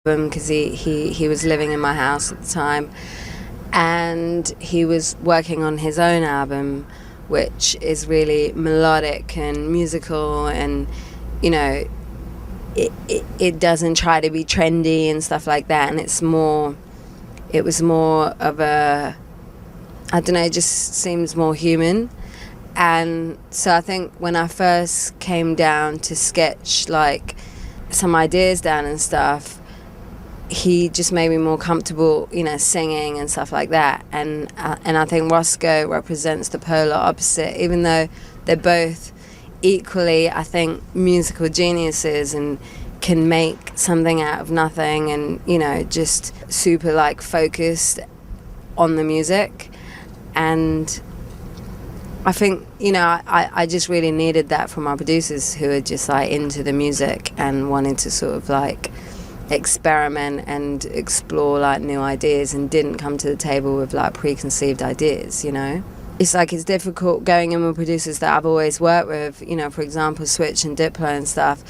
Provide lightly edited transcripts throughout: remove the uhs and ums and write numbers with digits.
because he was living in my house at the time, and he was working on his own album, which is really melodic and musical, and you know, it doesn't try to be trendy and stuff like that, and it was more of a, I don't know, it just seems more human. And so I think when I first came down to sketch like some ideas down and stuff, he just made me more comfortable, you know, singing and stuff like that. And I think Roscoe represents the polar opposite, even though they're both equally, I think, musical geniuses and can make something out of nothing, and you know, just super like focused on the music. And I think, you know, I just really needed that from our producers, who are just like into the music and wanted to sort of like experiment and explore like new ideas, and didn't come to the table with like preconceived ideas, you know. It's like, it's difficult going in with producers that I've always worked with, you know, for example Switch and Diplo and stuff,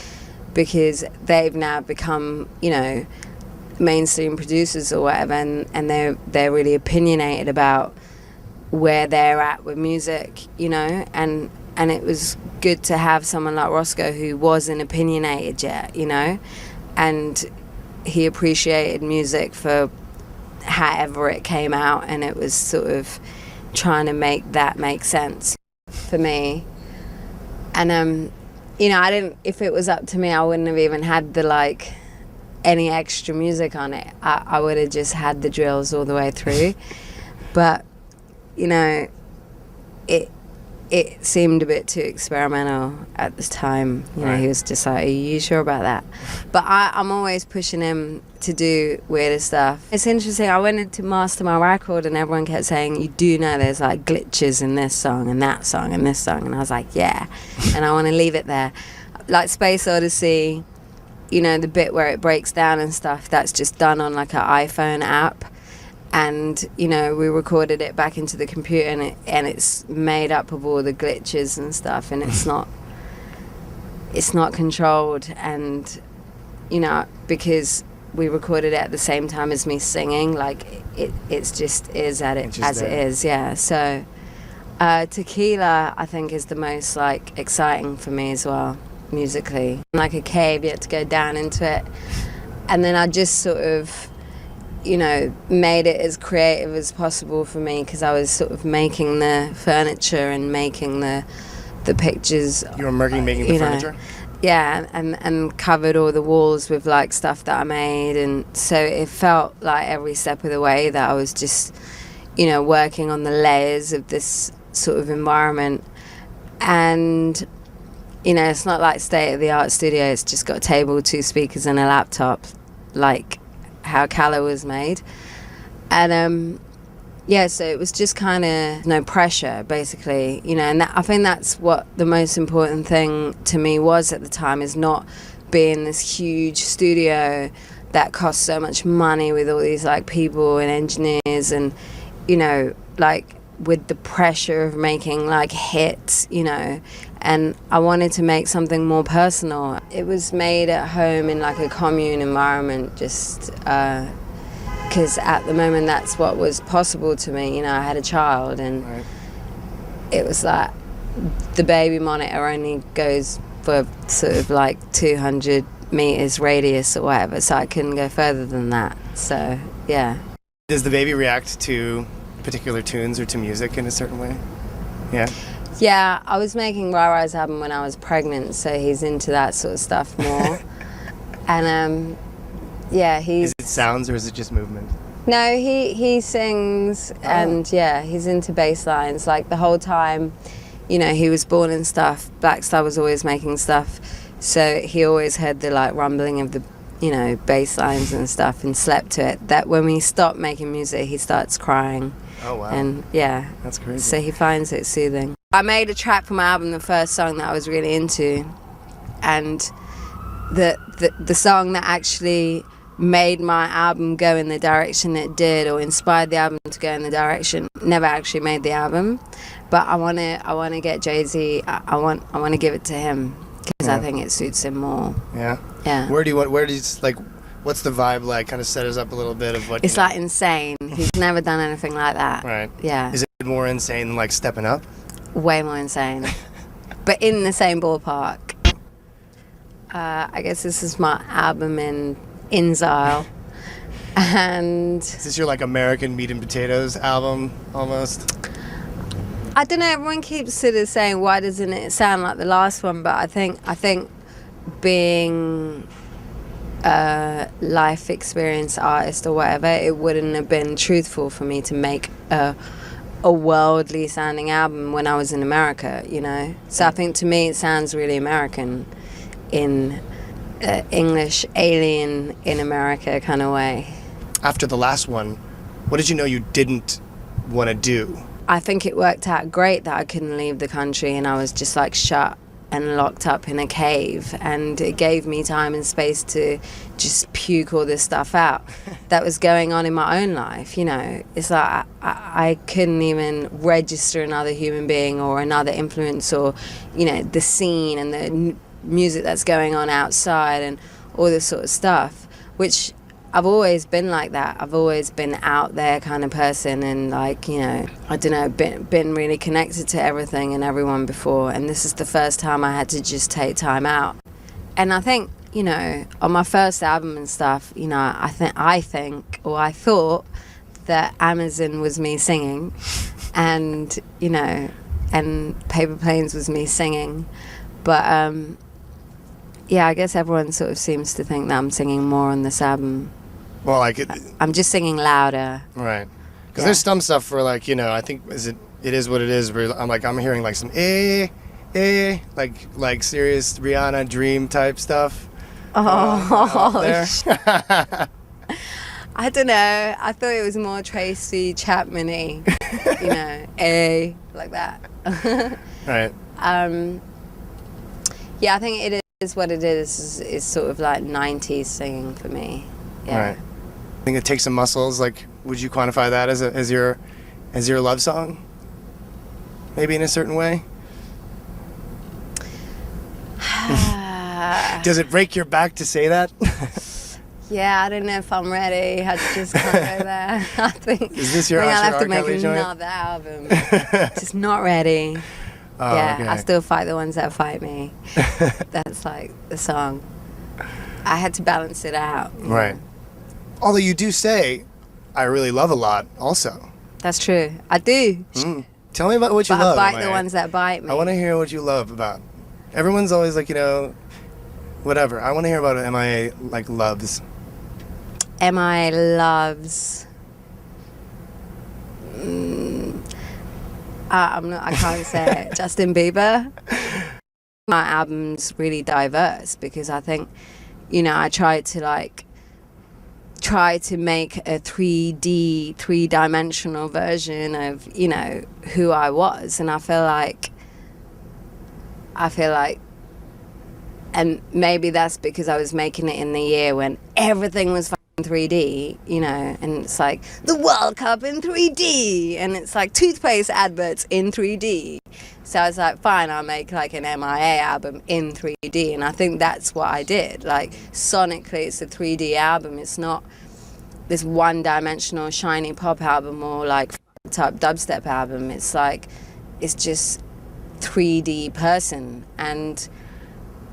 because they've now become, you know, mainstream producers or whatever, and they're really opinionated about where they're at with music, you know, and it was good to have someone like Roscoe who wasn't opinionated yet, you know, and he appreciated music for however it came out, and it was sort of trying to make that make sense for me. And you know, if it was up to me, I wouldn't have even had the like any extra music on it. I would have just had the drills all the way through. But you know, it seemed a bit too experimental at the time. You know, he was just like, are you sure about that? But I'm always pushing him to do weirder stuff. It's interesting, I went in to master my record and everyone kept saying, you do know there's like glitches in this song and that song and this song, and I was like, yeah, and I want to leave it there. Like Space Odyssey, you know, the bit where it breaks down and stuff, that's just done on like an iPhone app. And you know, we recorded it back into the computer, and it's made up of all the glitches and stuff, and it's not controlled. And you know, because we recorded it at the same time as me singing, like it's just is at it as it is, yeah. So Tequila, I think, is the most like exciting for me as well, musically. Like a cave, you have to go down into it, and then I just sort of, you know, made it as creative as possible for me, because I was sort of making the furniture and making the pictures. You were making the furniture? Yeah, and covered all the walls with like stuff that I made, and so it felt like every step of the way that I was just, you know, working on the layers of this sort of environment. And you know, it's not like state-of-the-art studio, it's just got a table, 2 speakers and a laptop, like how Calla was made. And yeah, so it was just kind of no pressure, basically, you know. And I think that's what the most important thing to me was at the time, is not being this huge studio that costs so much money with all these like people and engineers, and you know, like with the pressure of making like hits, you know. And I wanted to make something more personal. It was made at home in like a commune environment, just because at the moment that's what was possible to me. You know, I had a child, and it was like the baby monitor only goes for sort of like 200 meters radius or whatever, so I couldn't go further than that. So yeah. Does the baby react to particular tunes or to music in a certain way? Yeah. Yeah, I was making Rai-Rai's album when I was pregnant, so he's into that sort of stuff more. And yeah, he's... Is it sounds or is it just movement? No, he sings, and yeah, he's into bass lines. Like the whole time, you know, he was born and stuff, Black Star was always making stuff, so he always heard the like rumbling of the, you know, bass lines and stuff, and slept to it. That when we stop making music, he starts crying. Oh wow. And yeah, that's crazy. So he finds it soothing. I made a track for my album, the first song that I was really into, and the song that actually made my album go in the direction it did, or inspired the album to go in the direction, never actually made the album. But I want to get Jay-Z. I want to give it to him, because I think it suits him more. Yeah. Yeah. Where does What's the vibe like? Kind of set us up a little bit of what... It's like insane. He's never done anything like that. Right. Yeah. Is it more insane than like Stepping Up? Way more insane. But in the same ballpark. I guess this is my album in style. And Is this your like American meat and potatoes album almost? I don't know, everyone keeps sort of saying, why doesn't it sound like the last one? But I think being a life experience artist or whatever, it wouldn't have been truthful for me to make a worldly sounding album when I was in America, you know? So I think to me it sounds really American in English alien in America kind of way. After the last one, what did you know you didn't want to do? I think it worked out great that I couldn't leave the country and I was just like shut and locked up in a cave, and it gave me time and space to just puke all this stuff out that was going on in my own life, you know. It's like I couldn't even register another human being or another influence or, you know, the scene and the music that's going on outside and all this sort of stuff, which I've always been like that. I've always been out there kind of person and like, you know, I don't know, been really connected to everything and everyone before, and this is the first time I had to just take time out. And I think, you know, on my first album and stuff, you know, I thought that Amazon was me singing and, you know, and Paper Planes was me singing. But yeah, I guess everyone sort of seems to think that I'm singing more on this album. Well, like I'm just singing louder. Right. Because there's some stuff where, like, you know, I think it is what it is. Where I'm hearing like some like serious Rihanna Dream type stuff. Oh, there. I don't know. I thought it was more Tracy Chapman-y, you know, like that. Right. Yeah, I think it is what it is. It's sort of like 90s singing for me. Yeah. Right. I think it takes some muscles. Like, would you quantify that as your love song? Maybe in a certain way. Does it break your back to say that? Yeah, I don't know if I'm ready. I just can't go there. I think is this your I'll have to R. make Kelly joint? another album. Just not ready. Oh, yeah, okay. I still fight the ones that fight me. That's like the song. I had to balance it out. Right. Although you do say, I really love a lot also. That's true. I do. Tell me about what you But love. I bite the ones that bite me. I want to hear what you love about. Everyone's always like, you know, whatever. I want to hear about M.I.A. like loves. M.I.A. loves. I can't say it. Justin Bieber. My album's really diverse because I think, you know, I try to make a 3D, three-dimensional version of, you know, who I was, and I feel like, and maybe that's because I was making it in the year when everything was 3D, you know, and it's like the World Cup in 3D, and it's like toothpaste adverts in 3D. So I was like, fine, I'll make like an M.I.A. album in 3D, and I think that's what I did. Like sonically, it's a 3D album. It's not this one-dimensional shiny pop album or like type dubstep album. It's like it's just 3D person, and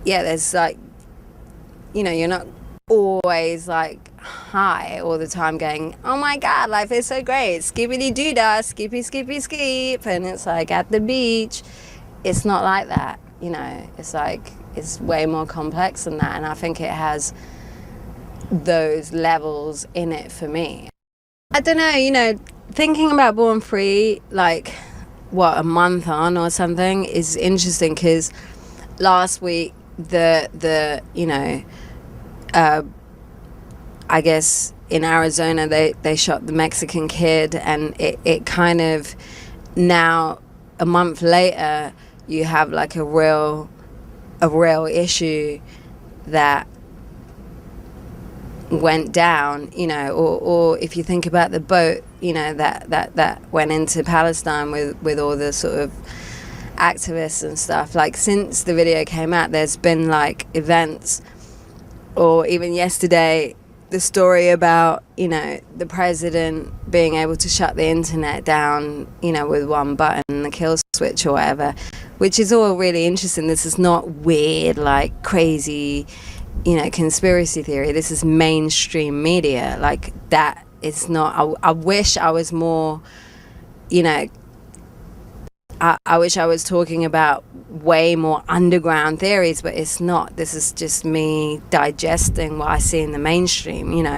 yeah, there's like, you know, you're not always like high all the time going, oh my god, life is so great, skippity doo dah, skippy skippy skip, and it's like at the beach. It's not like that, you know. It's like it's way more complex than that, and I think it has those levels in it for me. I don't know, you know, thinking about Born Free like what, a month on or something is interesting because last week the you know, I guess in Arizona they shot the Mexican kid, and it kind of, now a month later you have like a real issue that went down, you know, or if you think about the boat, you know, that went into Palestine with all the sort of activists and stuff. Like since the video came out, there's been like events, or even yesterday the story about, you know, the president being able to shut the internet down, you know, with one button, the kill switch or whatever, which is all really interesting. This is not weird, like crazy, you know, conspiracy theory. This is mainstream media. Like, that is not, I wish I was more, you know, I wish I was talking about way more underground theories, but it's not. This is just me digesting what I see in the mainstream, you know.